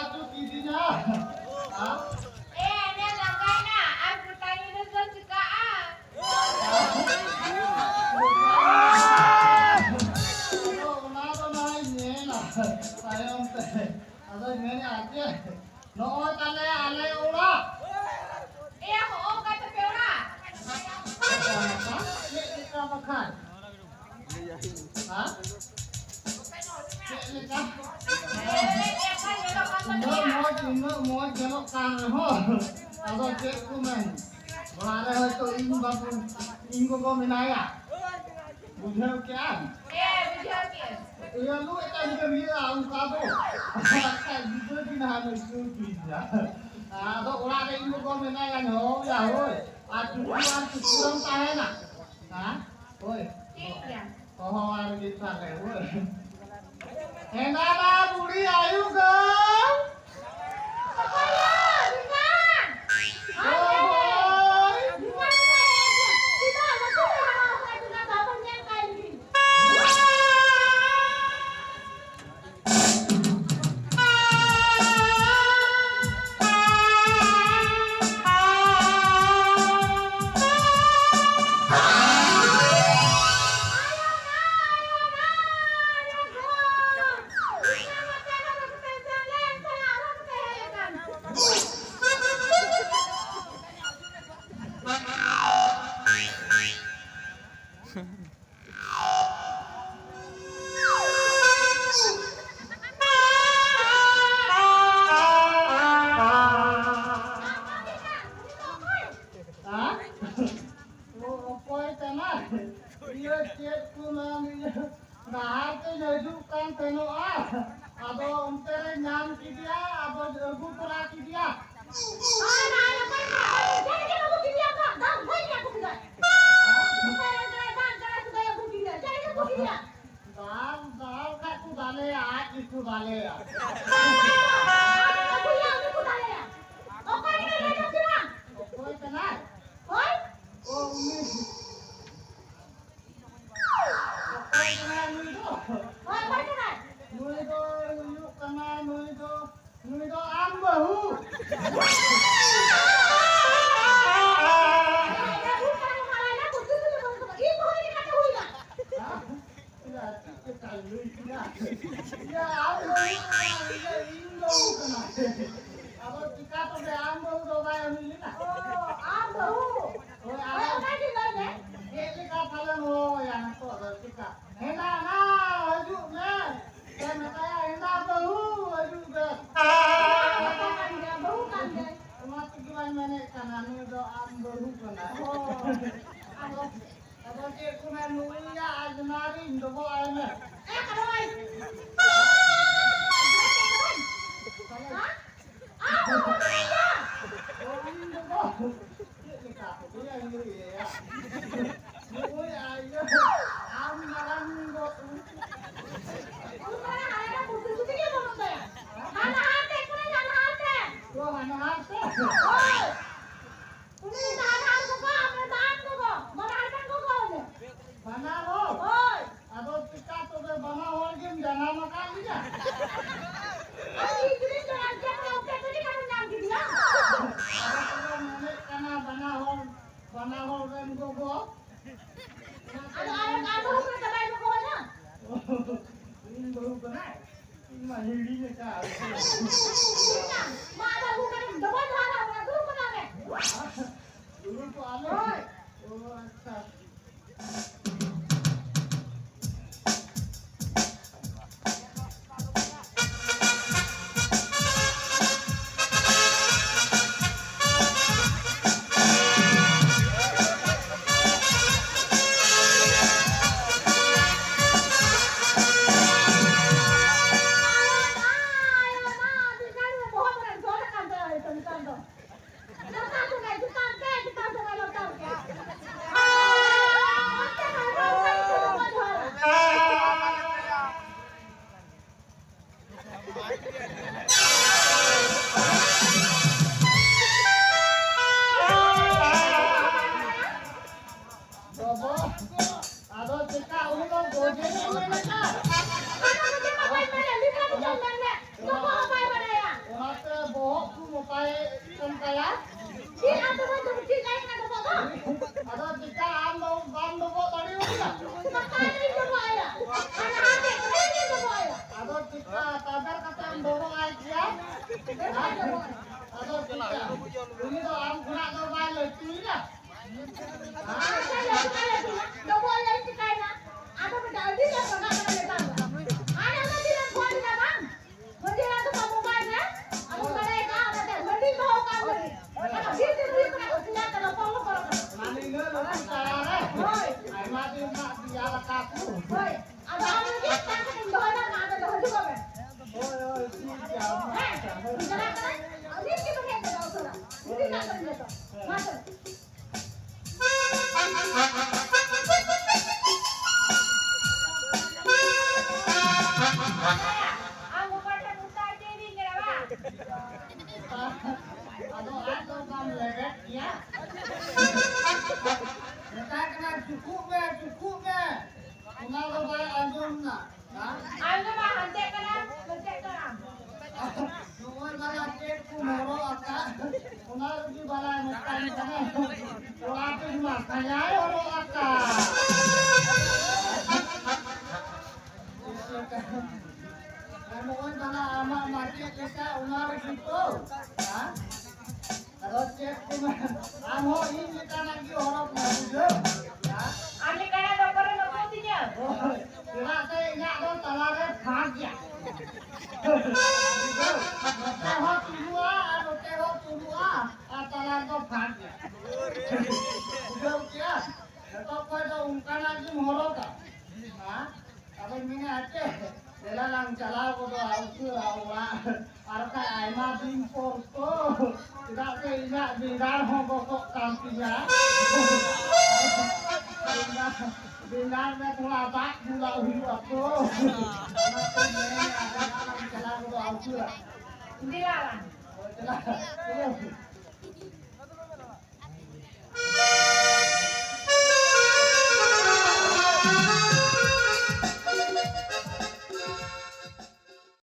itu tidinya. Hah? Ini langkai na. Aku tanya dulu juga ah. Kenapa naiknya lah? Sayang teh. Ada ini aja. Nooi tale ale ora. Aku kata peora. Apa? Ini kita makan. Hah? Ini kan? Mau jelok kan ho. Atau cekku men. Mare ho to inggo ko minaya. Buझे क्या? ये लो इतना भी कभी आऊँगा तो अच्छा जितना भी ना हमें क्यों कीजिए तो उड़ा के इनको कौन देना या न हो या हो आज तुरंत आए ना हाँ ओए ओह आज कितना है वो है ना बूढ़ी आयु का Aduh, ini tuh aku kena tuh balik ini dah. Mani ini lu cara deh. Ayo mati mak biar kaku. Oh, Aku pada usah jadi kenapa? aduh, aduh, kamu lewat ya. Kita kena cukup be. Kenapa bayar anjum nak? Aku mah hantar kena, hantar kena. Nuwun balakit kumoro aka. Unar di balai makan sana. Wapin makanya oro aka. Nuwun bala ama mati kita unar gitu. Hah? Terus cek kumah. Amo ini kita lagi orang maju. Hah? Ani kena dokter ngeputinya. Oh, kira saya ingat dong talarnya bahagia. Tehok dua, anu tehok dua, atalan to bahagia. Udah kia, itu kau itu ungkan lagi mohoro ka? Hah? Apa ini aja? Dela lang cala ko do ausu awa, arka aima bimpor to. Tidak ke ingat bidar hongkok kampinya. Bilang na tulabak mula uhi ako. Ano ni ada lang cala ko do ausu. Hindi lang. Oh, cala.